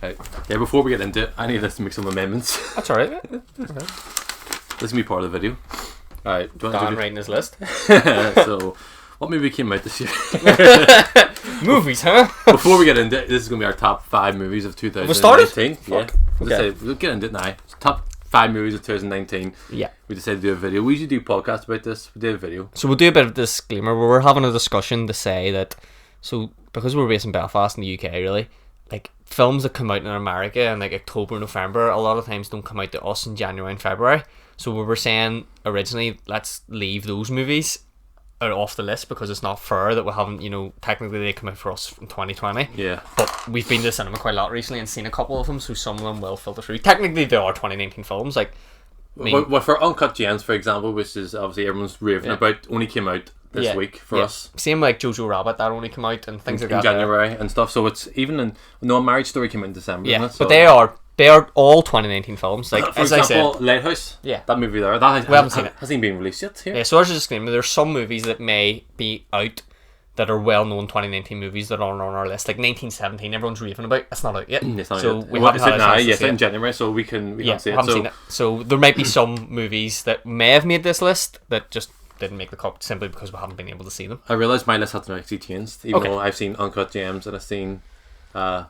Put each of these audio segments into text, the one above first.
Right. Yeah, before we get into it, I need us to make some amendments. That's alright. Okay. This is me part of the video. Alright, do you want Dan to writing his list. So, what movie came out this year? Movies, huh? Before we get into it, this is going to be our top 5 movies of 2019. We started? Yeah. Okay. We'll get into it now. Top 5 movies of 2019. Yeah. We decided to do a video. We usually do podcasts about this. We did a video. So we'll do a bit of a disclaimer. We're having a discussion to say that, so because we're based in Belfast in the UK, really, like films that come out in America in like October, November, a lot of times don't come out to us in January and February. So we were saying originally, let's leave those movies off the list because it's not fair that we haven't, technically they come out for us in 2020. Yeah. But we've been to the cinema quite a lot recently and seen a couple of them, so some of them will filter through. Technically, they are 2019 films. Like, well, for Uncut Gems, for example, which is obviously everyone's raving about, only came out this week for us. Same like Jojo Rabbit, that only came out and things like that. In January and stuff. So it's even in Marriage Story came out in December. Yeah, isn't it? So, but they are all 2019 films. Like for as example, I said, Lighthouse. Yeah. That movie there. We haven't seen it. Hasn't even been released yet here. Yeah, so there's a disclaimer. There's some movies that may be out that are well-known 2019 movies that aren't on our list. Like 1917, everyone's raving about. It's not out yet. It's not so yet. we haven't had a chance to Yes, see in it. January, so we can't see it. Haven't seen it. So there might be some movies that may have made this list that just didn't make the cut simply because we haven't been able to see them. I realised my list hasn't actually changed, even Okay. though I've seen Uncut Gems and I've seen, I've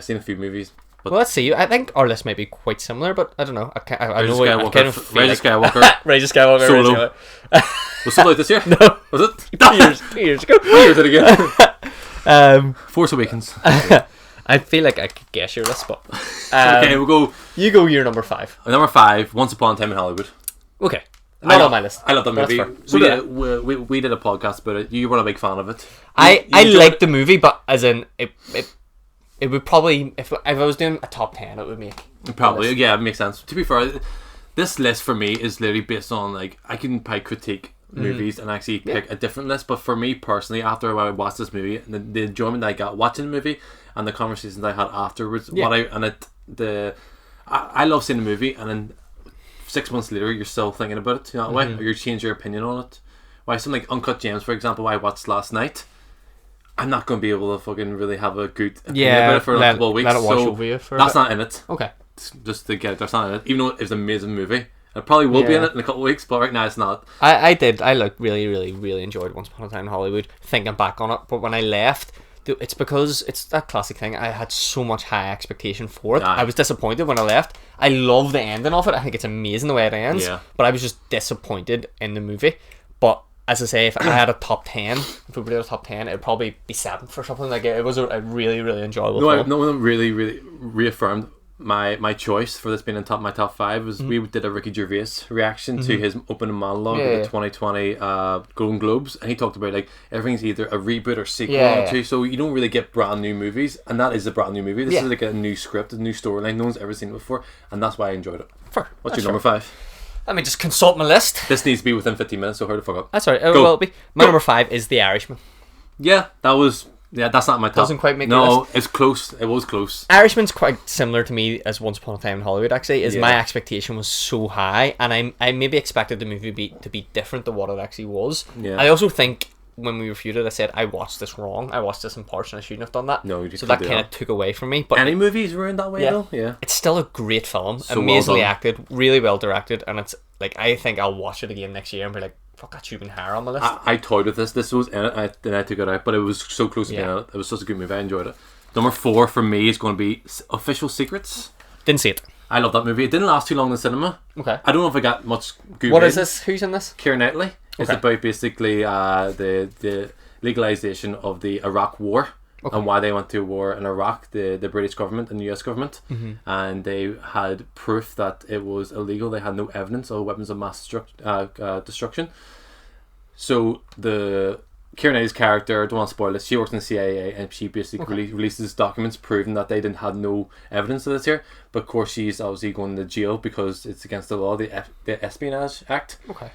seen a few movies. But Well, let's see. I think our list might be quite similar, but I don't know. I know I Skywalker, kind of feel Rise of like Skywalker. Rise of Skywalker. Solo. Rise of Skywalker. Was Solo out this year? No. Was it? 2 years ago. 2 years it again. Force Awakens. I feel like I could guess your list, but Okay, we'll go. you go your number 5. Number 5, Once Upon a Time in Hollywood. Okay, not on my list. I love that That's movie. fair. So did I. We did a podcast about it. You were a big fan of it. I enjoyed like the movie, but as in it would probably if I was doing a top 10, it would make Probably, the list. yeah, it makes sense. To be fair, this list for me is literally based on, like, I can probably critique movies and actually pick a different list, but for me personally, after I watched this movie, the enjoyment that I got watching the movie and the conversations I had afterwards, I love seeing the movie, and then 6 months later you're still thinking about it, that way, or you change your opinion on it. Why something like Uncut Gems, for example, I watched last night, I'm not going to be able to fucking really have a good opinion about it for a couple of weeks, let it wash so over you for a that's bit. not in it. Okay. Just to get it, that's not in it, even though it's an amazing movie. It probably will be in Yeah. it in a couple of weeks, but right now it's not. I really, really, really enjoyed Once Upon a Time in Hollywood, thinking back on it, but when I left, it's because it's that classic thing, I had so much high expectation for it. Aye. I was disappointed when I left. I love the ending of it. I think it's amazing the way it ends, Yeah. but I was just disappointed in the movie. But as I say, if I had a top 10, if we did a top 10, it would probably be 7th or something. Like it was a really, really enjoyable film. No one really reaffirmed my choice for this being in my top 5 was we did a Ricky Gervais reaction to his opening monologue at the 2020 Golden Globes, and he talked about like everything's either a reboot or sequel to, so you don't really get brand new movies, and that is a brand new movie. This is like a new script, a new storyline, no one's ever seen it before, and that's why I enjoyed it. Fair. What's That's your number fair. 5? Let me just consult my list. This needs to be within 15 minutes, so hurry the fuck up. That's alright. Go. Well, it'll be. My Go. number 5 is The Irishman. Yeah, that's not my top. Doesn't quite make the No, list. it's close. It was close. Irishman's quite similar to me as Once Upon a Time in Hollywood, actually, is my expectation was so high, and I maybe expected the movie to be different to what it actually was. Yeah. I also think when we reviewed it, I said I watched this wrong. I watched this in parts and I shouldn't have done that. No, you just so that couldn't do kind of that. took away from me. But Any movies ruined that way though? Yeah. it's still a great film, So well amazingly done. acted, really well directed, and it's like I think I'll watch it again next year and be like, fuck, that should have been higher on my list. I toyed with this. This was in it, then I took it out, but it was so close to being in it. It was such a good movie. I enjoyed it. Number 4 for me is going to be Official Secrets. Didn't see it. I love that movie. It didn't last too long in the cinema. Okay. I don't know if I got much good. What is this? Who's in this? Keira Knightley. It's Okay. about basically the legalization of the Iraq War. Okay. And why they went to war in Iraq, the British government and the US government, and they had proof that it was illegal. They had no evidence of weapons of mass destruction. So the Keira Knightley's character, I don't want to spoil it, she works in the CIA, and she basically releases documents proving that they didn't have no evidence of this here. But of course, she's obviously going to jail because it's against the law, the Espionage Act. Okay.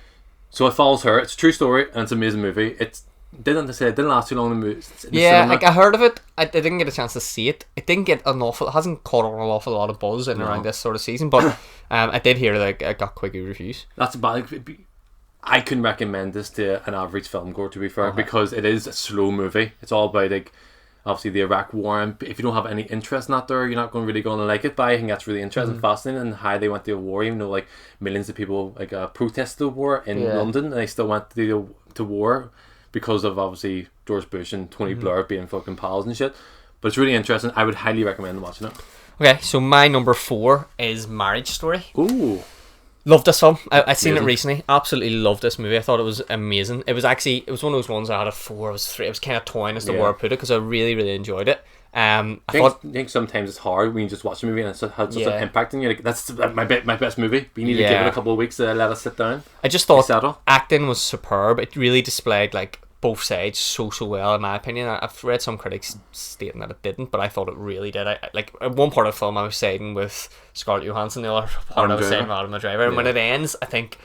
So it follows her. It's a true story, and it's an amazing movie. It didn't last too long in the Yeah, cinema. like I heard of it. I didn't get a chance to see it. It didn't get it hasn't caught on an awful lot of buzz in around this sort of season. But I did hear like it got quite good reviews. That's about. I couldn't recommend this to an average film goer, to be fair, because it is a slow movie. It's all about like obviously the Iraq War, and if you don't have any interest in that there, you're not really going to like it. But I think that's really interesting and fascinating, and how they went to a war, even though like millions of people like protested the war in London, and they still went to war because of obviously George Bush and Tony Blair being fucking pals and shit. But it's really interesting. I would highly recommend watching it. Okay, so my number 4 is Marriage Story. Ooh. Loved this film. I'd seen it recently. Absolutely loved this movie. I thought it was amazing. It was one of those ones I had a 4. It was 3. It was kind of toying as to where I put it, because I really, really enjoyed it. I think sometimes it's hard when you just watch a movie and it's had such an impact on you. Like, that's my best movie. But you need to give it a couple of weeks to let it sit down. I just thought acting was superb. It really displayed like both sides so well, in my opinion. I've read some critics stating that it didn't, but I thought it really did. I like, at one part of the film I was siding with Scarlett Johansson, the other part I was siding with Adam Driver, and when it ends, I think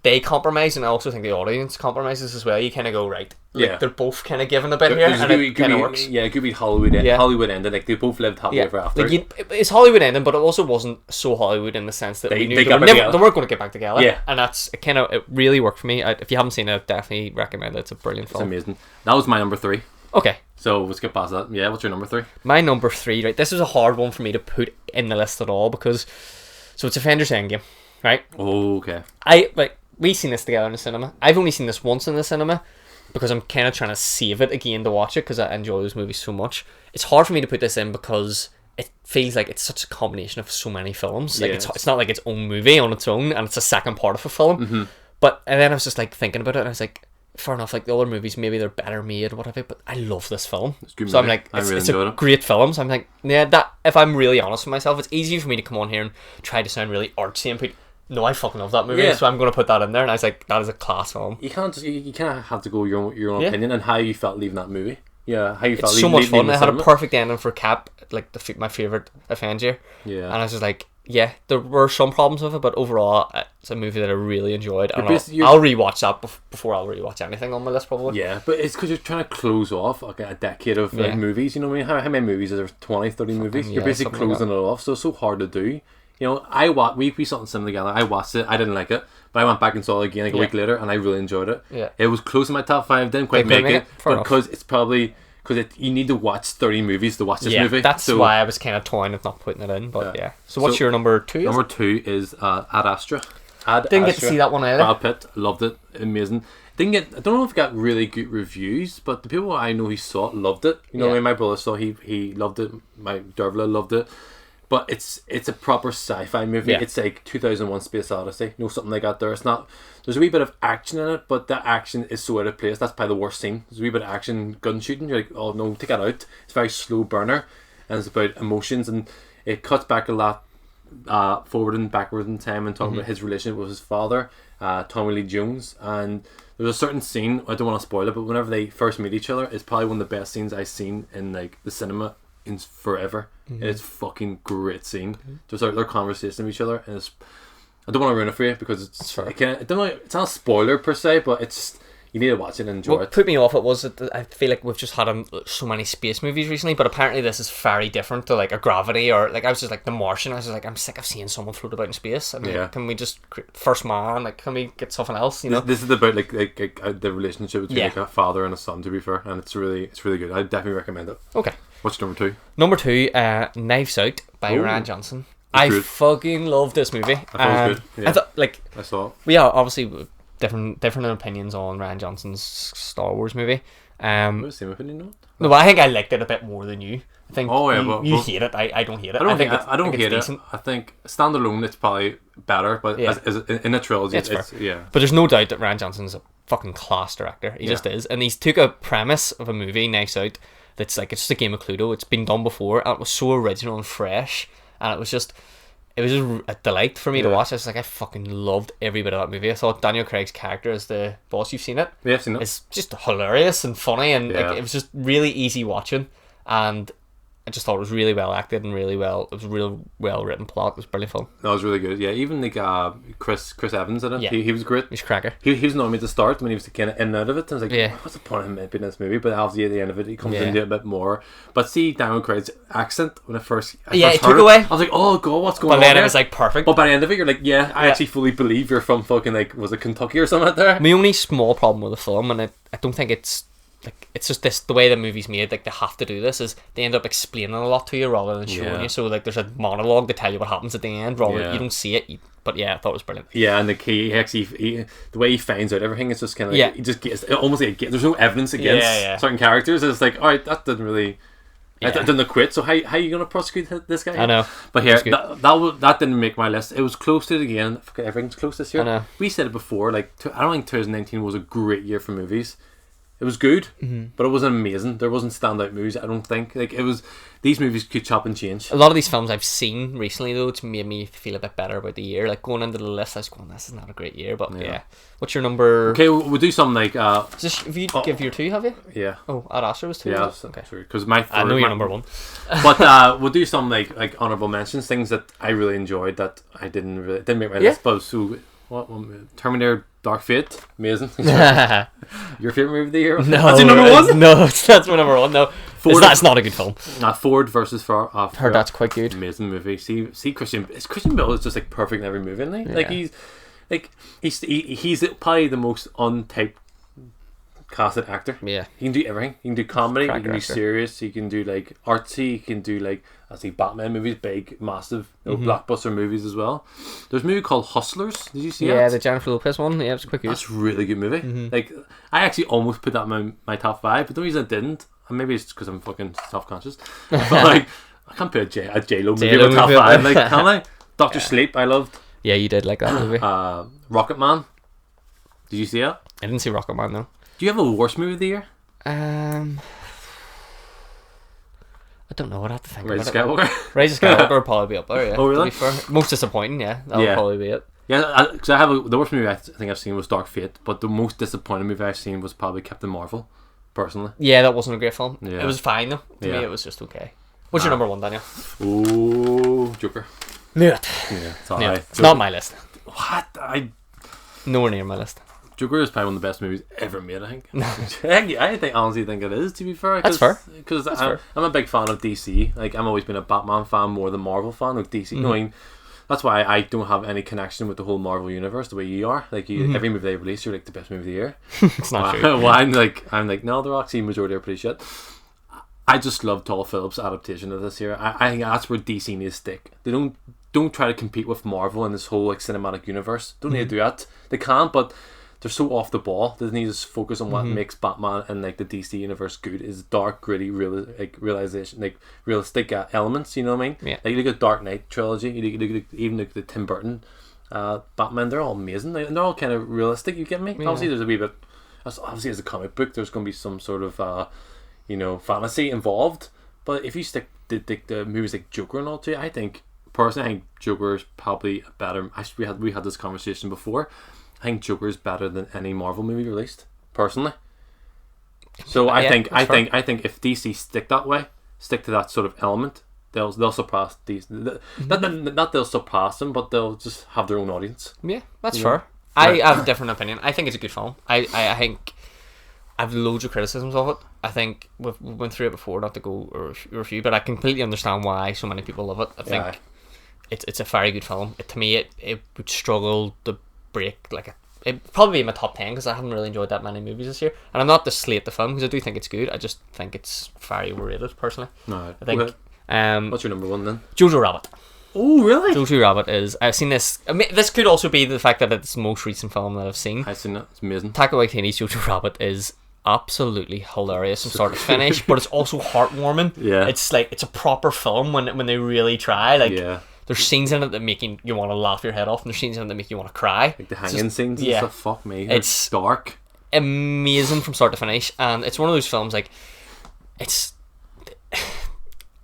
they compromise, and I also think the audience compromises as well. You kind of go, right, like, they're both kind of given a bit here, and it kind of works. Yeah, it could be Hollywood ending. Like, they both lived happily ever after. Like, it's Hollywood ending, but it also wasn't so Hollywood in the sense that they weren't going to get back together. Yeah, and it really worked for me. If you haven't seen it, I definitely recommend it. It's a brilliant film. It's amazing. That was my number 3. Okay. So let's get past that. Yeah, what's your number 3? My number 3, right? This was a hard one for me to put in the list at all, because it's Avengers Endgame, right? Oh, okay. We've seen this together in the cinema. I've only seen this once in the cinema because I'm kind of trying to save it again to watch it, because I enjoy those movies so much. It's hard for me to put this in because it feels like it's such a combination of so many films. Like, it's not like its own movie on its own, and it's a second part of a film. But and then I was just like thinking about it, and I was like, fair enough, like the other movies, maybe they're better made or whatever, but I love this film. So I'm like, it's a great film. So I'm like, that if I'm really honest with myself, it's easy for me to come on here and try to sound really artsy and put, no, I fucking love that movie, so I'm going to put that in there. And I was like, that is a class film. You can't just, you kind of have to go your own opinion and how you felt leaving that movie. Yeah, how you felt. It's so much fun. It had a perfect ending for Cap, like my favourite Avenger. Yeah. And I was just like, yeah, there were some problems with it, but overall, it's a movie that I really enjoyed. And I'll rewatch that before I'll rewatch anything on my list, probably. Yeah, but it's because you're trying to close off like a decade of movies. You know what I mean? How many movies are there? 20, 30 movies? You're basically closing it off, so it's so hard to do. You know, we saw something together. I watched it. I didn't like it, but I went back and saw it again like a week later, and I really enjoyed it. Yeah, it was close in my top 5. Didn't quite make it, but because it's probably you need to watch 30 movies to watch this movie. That's why I was kind of toying with not putting it in. But So what's your number 2? Number 2 is Ad Astra. Didn't get to see that one either. Brad Pitt, loved it, amazing. I don't know if it got really good reviews, but the people I know who saw it loved it. You know, my brother saw he loved it. My Dervla loved it. But it's a proper sci-fi movie. Yeah. It's like 2001 Space Odyssey. Something like that there. It's not... There's a wee bit of action in it, but that action is so out of place. That's probably the worst scene. There's a wee bit of action, gun shooting. You're like, oh no, take that out. It's a very slow burner. And it's about emotions. And it cuts back a lot forward and backward in time and talking about his relationship with his father, Tommy Lee Jones. And there's a certain scene, I don't want to spoil it, but whenever they first meet each other, it's probably one of the best scenes I've seen in like the cinema in forever. It's fucking great scene. Just like their conversation with each other, and I don't want to ruin it for you because it's not a spoiler per se, but it's you need to watch it and enjoy it. What put me off was that I feel like we've just had so many space movies recently, but apparently this is very different to like a Gravity or like I was just like The Martian. I was just like, I'm sick of seeing someone float about in space. I mean, can we just First Man? Like, can we get something else? You know, this is about like the relationship between like a father and a son. To be fair, and it's really good. I definitely recommend it. Okay. What's number 2? Number 2, Knives Out by Rian Johnson. I fucking love this movie. I thought it was good. Yeah. I thought I saw it. We are obviously different opinions on Rian Johnson's Star Wars movie. The same opinion, no? No, I think I liked it a bit more than you. I think you hate it. I don't hate it. I don't hate it. I think standalone it's probably better, but as in a trilogy, it's But there's no doubt that Rian Johnson's a fucking class director. He just is, and he's took a premise of a movie, Knives Out, that's like it's just a game of Cluedo. It's been done before, and it was so original and fresh, and it was just a delight for me to watch. I was like, I fucking loved every bit of that movie. I thought Daniel Craig's character as the boss. You've seen it? Yeah, I've seen it. It's just hilarious and funny, and like, it was just really easy watching, and I just thought it was really well acted and it was a real well written plot. It was brilliant fun. That was really good. Yeah, even like Chris Evans in it. Yeah. He was great. He's cracker. He was annoying me at the start when he was kind of in and out of it. I was like, what's the point of him being in this movie? But obviously at the end of it, he comes into it a bit more. But see Daniel Craig's accent when I first it took away. I was like, oh god, what's going on? But then it was like perfect. But by the end of it, you're like, I actually fully believe you're from fucking like was it Kentucky or something like that. My only small problem with the film, and I don't think it's like it's just this the way the movie's made. Like they have to do this is they end up explaining a lot to you rather than showing you. So like there's a monologue to tell you what happens at the end rather you don't see it. But yeah, I thought it was brilliant. Yeah, and the way he finds out everything is just kind of like he just gets almost like there's no evidence against certain characters. It's like, all right, that didn't really. That didn't acquit, so how are you going to prosecute this guy? I know. But here, that didn't make my list. It was close to it again. Everything's close this year. I know. We said it before, like, I don't think 2019 was a great year for movies. It was good, but it wasn't amazing. There wasn't standout movies, I don't think. Like, it was... These movies could chop and change. A lot of these films I've seen recently, though, it's made me feel a bit better about the year. Like, going into the list, I was going, this is not a great year, but yeah. What's your number... Okay, we'll do something like... Have you give your 2, have you? Yeah. Oh, Astra was 2? Yeah, okay. Because my third... I know you're number 1. But we'll do some, like honourable mentions, things that I really enjoyed that I didn't make my list, but so... What Terminator Dark Fate, amazing. Your favourite movie of the year? No, that's your number 1? No, that's my number 1. No, that's not a good film. Ford versus Heard that's quite good. Amazing movie. See Christian Bale is just like perfect in every movie, isn't he? Like he's probably the most untyped casted actor. Yeah, he can do everything. He can do comedy. He can do serious. He can do like artsy. He can do like Batman movies, big, massive, blockbuster movies as well. There's a movie called Hustlers. Did you see that? Yeah, the Jennifer Lopez one. Yeah, it was quite good. That's a really good movie. Like, I actually almost put that in my top 5, but the reason I didn't, and maybe it's because I'm fucking self-conscious, but like, I can't put a J-Lo movie in my top 5. Like, can I? Doctor Sleep, I loved. Yeah, you did like that movie. Rocket Man. Did you see it? I didn't see Rocket Man, though. Do you have a worst movie of the year? I don't know. I'd have to think Rise of about Skywalker. it. Rise of Skywalker would probably be up there, yeah. Oh, really? To be fair. Most disappointing, yeah. That would probably be it. Yeah, because I have the worst movie I think I've seen was Dark Fate, but the most disappointing movie I've seen was probably Captain Marvel, personally. Yeah, that wasn't a great film. Yeah. It was fine, though. To me, it was just okay. What's your number 1, Daniel? Oh, Joker. Knew it. Yeah, it's alright. It's not my list. What? Nowhere near my list. Joker is probably one of the best movies ever made, I think. I honestly think it is, to be fair. That's fair. Because I'm a big fan of DC. Like, I've always been a Batman fan more than Marvel fan. Like, DC, knowing that's why I don't have any connection with the whole Marvel universe the way you are. Like, every movie they release, you're like the best movie of the year. It's not true. Well, I'm like, no, they're actually majority are pretty shit. I just love Todd Phillips' adaptation of this here. I think that's where DC needs to stick. They don't try to compete with Marvel in this whole like cinematic universe. Don't need to do that. They can't, but they're so off the ball. They need to focus on what makes Batman and like the DC universe good is dark, gritty, realistic elements. You know what I mean? Yeah. Like you look at Dark Knight trilogy. Even the Tim Burton Batman. They're all amazing. They're all kind of realistic. You get me? Yeah. Obviously, there's a wee bit. Obviously, as a comic book, there's going to be some sort of fantasy involved. But if you stick the movies like Joker and all too, I think Joker is probably better. Actually, we had this conversation before. I think Joker is better than any Marvel movie released, personally. So I think if DC stick to that sort of element, they'll surpass these. Not they'll surpass them, but they'll just have their own audience. Yeah, that's fair. I have a different opinion. I think it's a good film. I think I have loads of criticisms of it. I think we went through it before, not to go review, but I completely understand why so many people love it. I think it's a very good film. To me, it would struggle to break it'd probably be in my top 10 because I haven't really enjoyed that many movies this year, and I'm not to slate the film because I do think it's good. I just think it's very overrated personally. No, I think. What's your number 1 then? Jojo Rabbit. Oh really? Jojo Rabbit is. I've seen this. I mean, this could also be the fact that it's the most recent film that I've seen. I've seen it. It's amazing. Taika Waititi's Jojo Rabbit is absolutely hilarious from start to finish, but it's also heartwarming. Yeah, it's like it's a proper film when they really try. There's scenes in it that make you want to laugh your head off, and there's scenes in it that make you want to cry. Like the hanging scenes and stuff. Fuck me. It's dark. Amazing from start to finish, and it's one of those films like it's.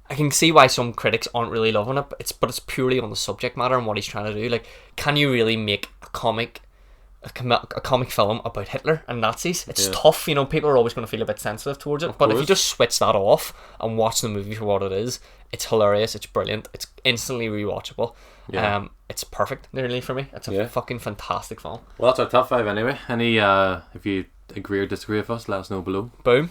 I can see why some critics aren't really loving it, but it's purely on the subject matter and what he's trying to do. Like, can you really make a comic film about Hitler and Nazis? It's tough, people are always going to feel a bit sensitive towards it. But if you just switch that off and watch the movie for what it is, it's hilarious, it's brilliant, it's instantly rewatchable. Yeah. It's perfect, nearly, for me. It's a fucking fantastic film. Well, that's our top 5 anyway. Any, if you agree or disagree with us, let us know below. Boom.